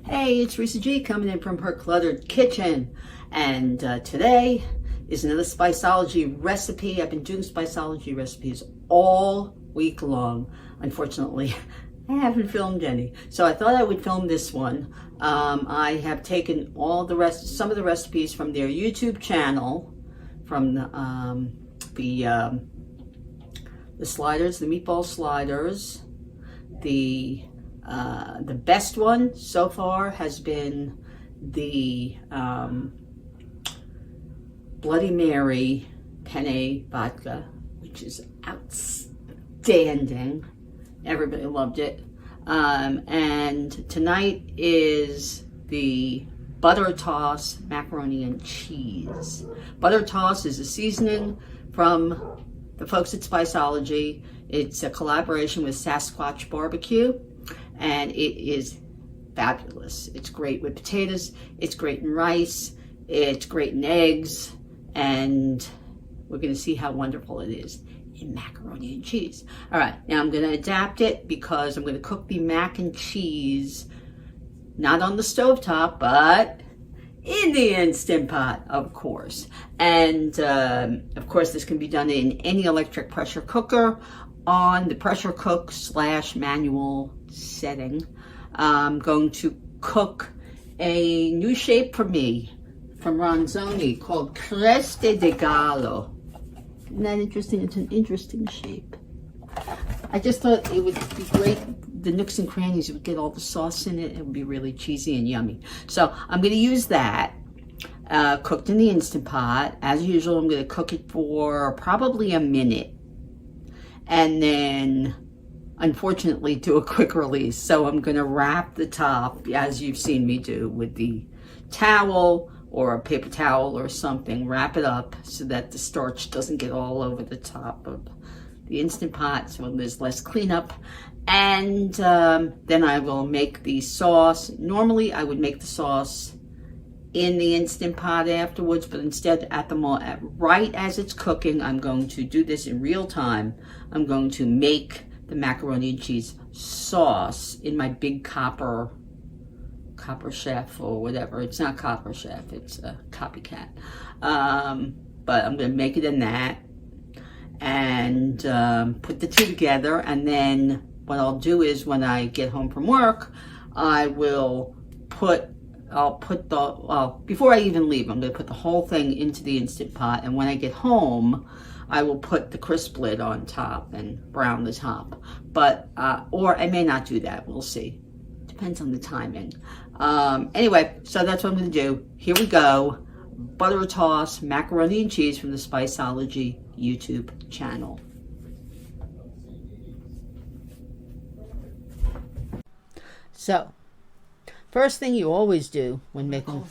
Hey, it's RisaG coming in from her cluttered kitchen, and today is another Spiceology recipe. I've been doing Spiceology recipes all week long. Unfortunately, I haven't filmed any, so I thought I would film this one. I have taken some of the recipes from their YouTube channel, from the sliders, the meatball sliders. The best one so far has been the Bloody Mary penne vodka, which is outstanding. Everybody loved it. And tonight is the butter toss macaroni and cheese. Butter toss is a seasoning from the folks at Spiceology. It's a collaboration with Sasquatch barbecue, and it is fabulous. It's great with potatoes, it's great in rice, it's great in eggs, and we're going to see how wonderful it is in macaroni and cheese. All right, now I'm going to adapt it because I'm going to cook the mac and cheese not on the stovetop, but in the Instant Pot, of course. And of course, this can be done in any electric pressure cooker on the pressure cook / manual setting. I'm going to cook a new shape for me from Ronzoni called Creste di Gallo. Isn't that interesting? It's an interesting shape. I just thought it would be great. The nooks and crannies, you would get all the sauce in it. It would be really cheesy and yummy. So I'm going to use that cooked in the Instant Pot. As usual, I'm going to cook it for probably a minute. And then, unfortunately, do a quick release. So I'm going to wrap the top, as you've seen me do, with the towel or a paper towel or something. Wrap it up so that the starch doesn't get all over the top of the Instant Pot, so there's less cleanup. And then I will make the sauce. Normally, I would make the sauce in the Instant Pot afterwards, but instead right as it's cooking, I'm going to do this in real time. I'm going to make the macaroni and cheese sauce in my big copper chef or whatever. It's not copper chef, it's a copycat. But I'm going to make it in that and put the two together. And then what I'll do is when I get home from work, I'll put before I even leave, I'm going to put the whole thing into the Instant Pot, and when I get home, I will put the crisp lid on top and brown the top. But, or I may not do that, we'll see. Depends on the timing. Anyway, so that's what I'm going to do. Here we go. Butter toss, macaroni and cheese from the Spiceology YouTube channel. So, first thing you always do when making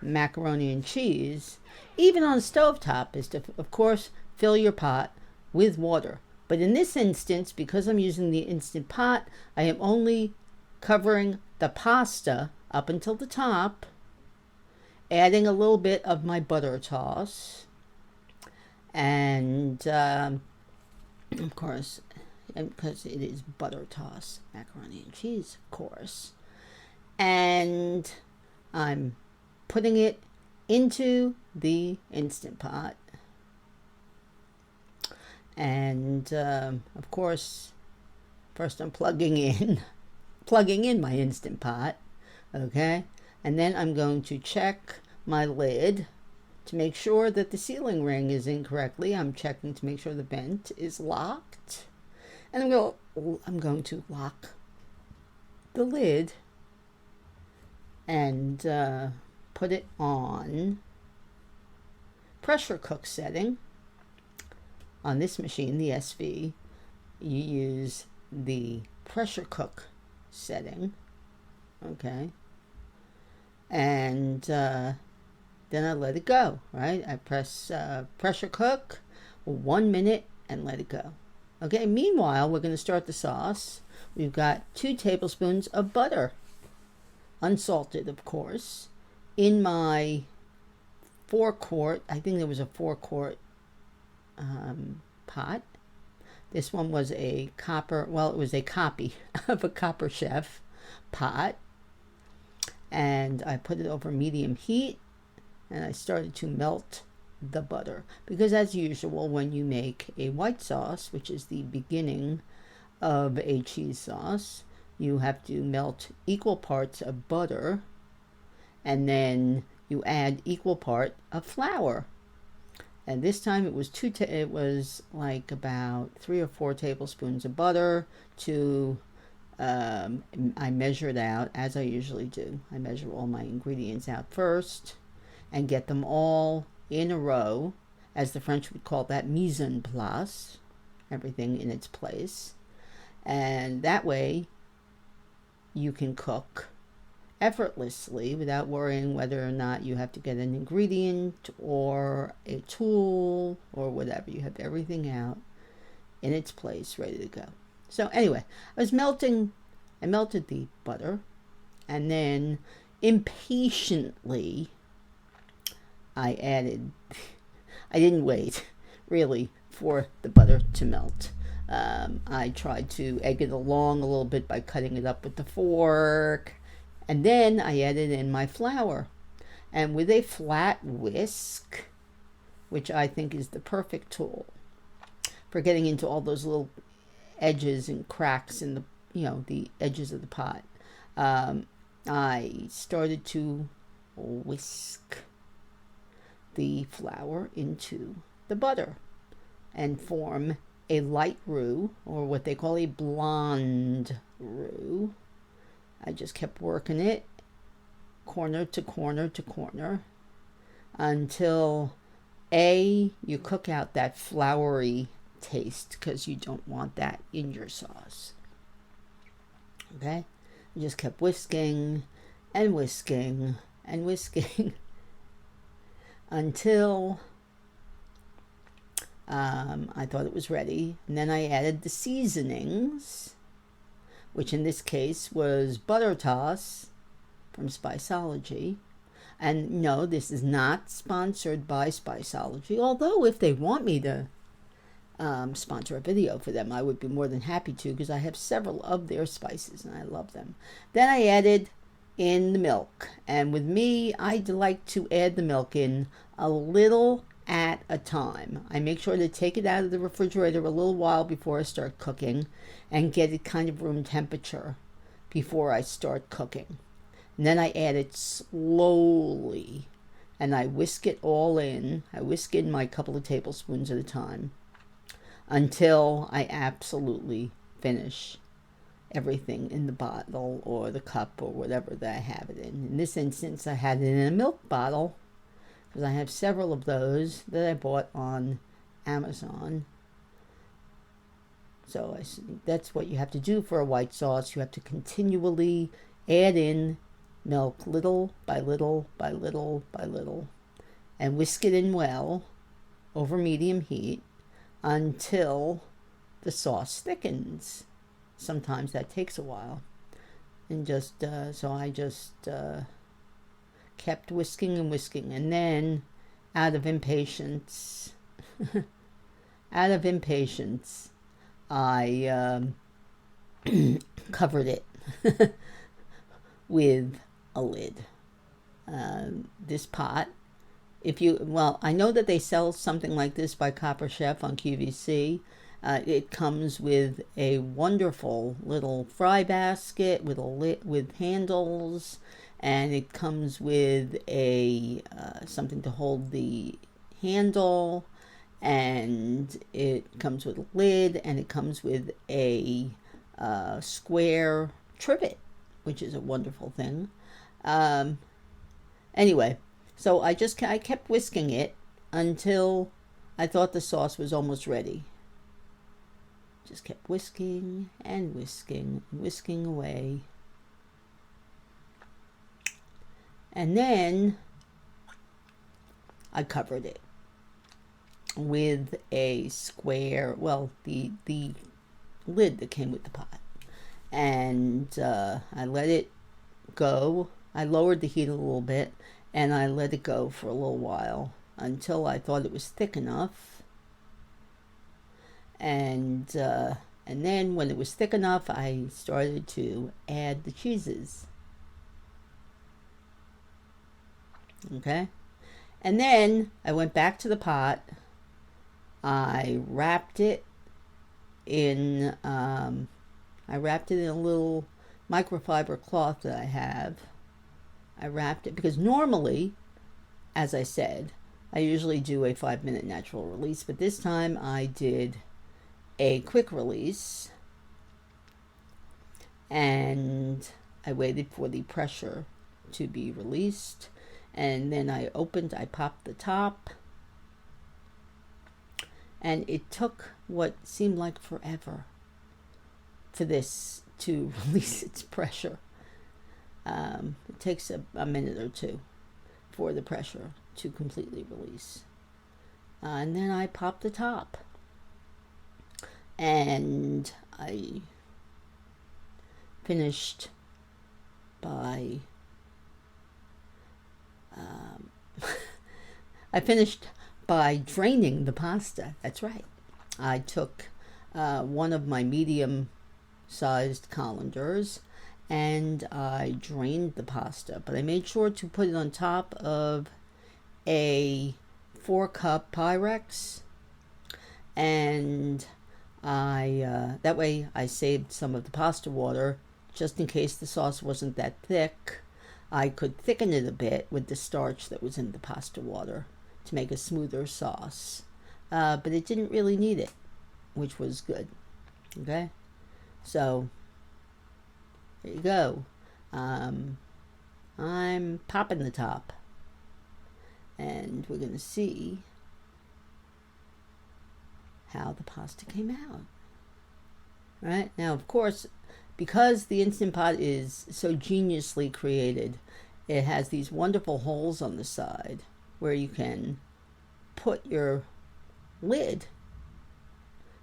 macaroni and cheese, even on stovetop, is to, of course, fill your pot with water. But in this instance, because I'm using the Instant Pot, I am only covering the pasta up until the top, adding a little bit of my butter toss, and of course, because it is butter toss macaroni and cheese, of course. And I'm putting it into the Instant Pot. And of course, first I'm plugging in my Instant Pot, okay? And then I'm going to check my lid to make sure that the sealing ring is in correctly. I'm checking to make sure the vent is locked. And I'm going to lock the lid and put it on pressure cook setting. On this machine, the SV, you use the pressure cook setting, okay? And then I let it go, right? I press pressure cook 1 minute and let it go. Okay, meanwhile, we're going to start the sauce. We've got 2 tablespoons of butter, unsalted, of course, in my 4-quart, I think there was a 4-quart pot. This one was a copper, well, it was a copy of a Copper Chef pot. and I put it over medium heat, and I started to melt the butter, because as usual when you make a white sauce, which is the beginning of a cheese sauce, you have to melt equal parts of butter, and then you add equal part of flour. And this time it was like about 3 or 4 tablespoons of butter to I measured out, as I usually do. I measure all my ingredients out first and get them all in a row, as the French would call that, mise en place, everything in its place. And that way you can cook effortlessly without worrying whether or not you have to get an ingredient or a tool or whatever. You have everything out in its place, ready to go. So anyway, I melted the butter, and then impatiently I didn't wait really for the butter to melt. I tried to egg it along a little bit by cutting it up with the fork, and then I added in my flour. And with a flat whisk, which I think is the perfect tool for getting into all those little edges and cracks in the edges of the pot, I started to whisk the flour into the butter and form a light roux, or what they call a blonde roux. I just kept working it corner to corner to corner until you cook out that floury taste, because you don't want that in your sauce. Okay? I just kept whisking and whisking and whisking until I thought it was ready. And then I added the seasonings, which in this case was butter toss from Spiceology. And no, this is not sponsored by Spiceology, although if they want me to sponsor a video for them, I would be more than happy to, because I have several of their spices and I love them. Then I added in the milk, and with me, I like to add the milk in a little at a time. I make sure to take it out of the refrigerator a little while before I start cooking and get it kind of room temperature before I start cooking. And then I add it slowly, and I whisk it all in. I whisk in my couple of tablespoons at a time until I absolutely finish everything in the bottle or the cup or whatever that I have it in. In this instance, I had it in a milk bottle, because I have several of those that I bought on Amazon. So that's what you have to do for a white sauce. You have to continually add in milk little by little by little by little, and whisk it in well over medium heat until the sauce thickens. Sometimes that takes a while. And so I just kept whisking and whisking, and then out of impatience I covered it with a lid. This pot, I know that they sell something like this by Copper Chef on QVC. It comes with a wonderful little fry basket with a lid with handles, and it comes with a something to hold the handle, and it comes with a lid, and it comes with a square trivet, which is a wonderful thing. Anyway, so I kept whisking it until I thought the sauce was almost ready. Just kept whisking and whisking and whisking away. And then I covered it with a square, the lid that came with the pot. And I let it go. I lowered the heat a little bit, and I let it go for a little while until I thought it was thick enough. And then when it was thick enough, I started to add the cheeses. Okay? And then I went back to the pot. I wrapped it in a little microfiber cloth that I have. I wrapped it because normally, as I said, I usually do a 5-minute natural release, but this time I did a quick release, and I waited for the pressure to be released, and then I popped the top, and it took what seemed like forever for this to release its pressure. It takes a minute or two for the pressure to completely release. And then I popped the top, and I finished by draining the pasta. That's right. I took one of my medium-sized colanders and I drained the pasta, but I made sure to put it on top of a 4-cup Pyrex, and that way I saved some of the pasta water just in case the sauce wasn't that thick. I could thicken it a bit with the starch that was in the pasta water to make a smoother sauce, but it didn't really need it, which was good. Okay, so there you go. I'm popping the top, and we're gonna see how the pasta came out. Right now, of course, because the Instant Pot is so geniusly created, it has these wonderful holes on the side where you can put your lid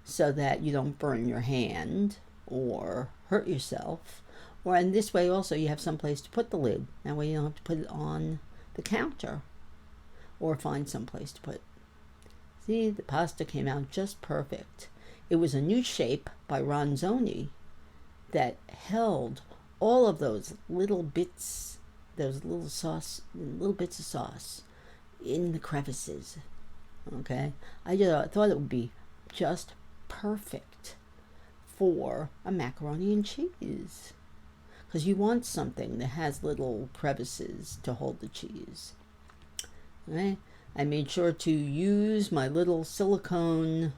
so that you don't burn your hand or hurt yourself. Or in this way also you have some place to put the lid. That way you don't have to put it on the counter or find some place to put it. See, the pasta came out just perfect. It was a new shape by Ronzoni that held all of those little bits, those little bits of sauce in the crevices. Okay, I thought it would be just perfect for a macaroni and cheese, because you want something that has little crevices to hold the cheese. Okay, I made sure to use my little silicone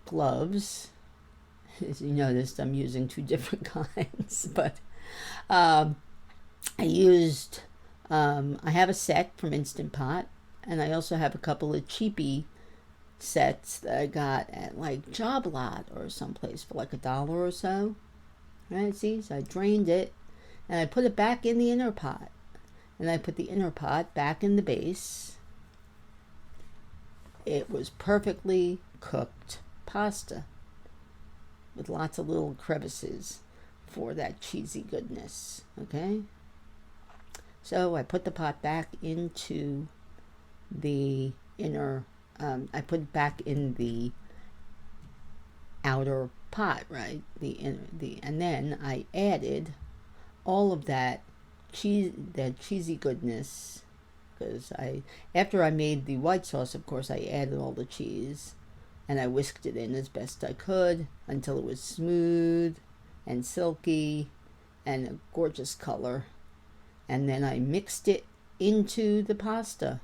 gloves. As you noticed, I'm using 2 different kinds, but I have a set from Instant Pot, and I also have a couple of cheapy sets that I got at like Job Lot or someplace for like $1 or so. Right, see, so I drained it, and I put it back in the inner pot, and I put the inner pot back in the base. It was perfectly cooked pasta with lots of little crevices for that cheesy goodness. Okay, so I put the pot back into the inner, I put it back in the outer pot, right? And then I added all of that cheesy goodness, because after I made the white sauce, of course, I added all the cheese, and I whisked it in as best I could until it was smooth and silky and a gorgeous color. And then I mixed it into the pasta.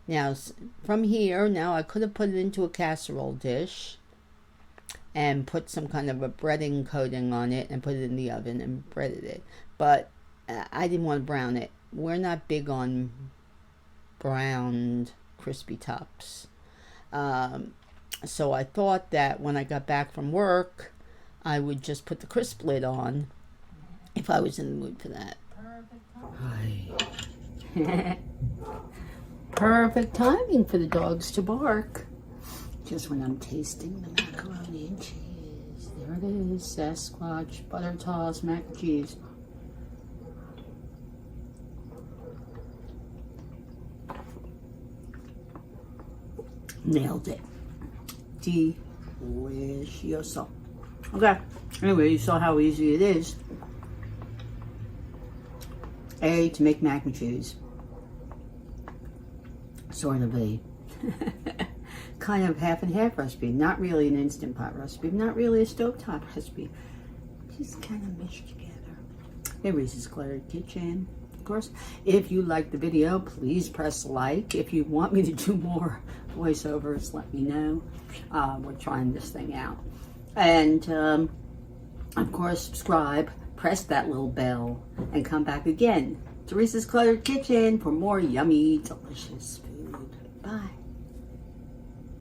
Now, from here, I could have put it into a casserole dish and put some kind of a breading coating on it and put it in the oven and breaded it. But I didn't want to brown it. We're not big on browned crispy tops. So I thought that when I got back from work, I would just put the crisp lid on if I was in the mood for that. Perfect timing for the dogs to bark. Just when I'm tasting the macaroni and cheese. There it is, Sasquatch, butter toss, mac and cheese. Nailed it. Delicioso. Okay, anyway, you saw how easy it is. to make mac and cheese. Sort of a kind of half and half recipe. Not really an Instant Pot recipe. Not really a stovetop recipe. Just kind of meshed together. Hey, Risa's Cluttered Kitchen. Of course, if you like the video, please press like. If you want me to do more voiceovers, let me know. We're trying this thing out. And, of course, subscribe. Press that little bell. And come back again to Risa's Cluttered Kitchen for more yummy, delicious food. Bye.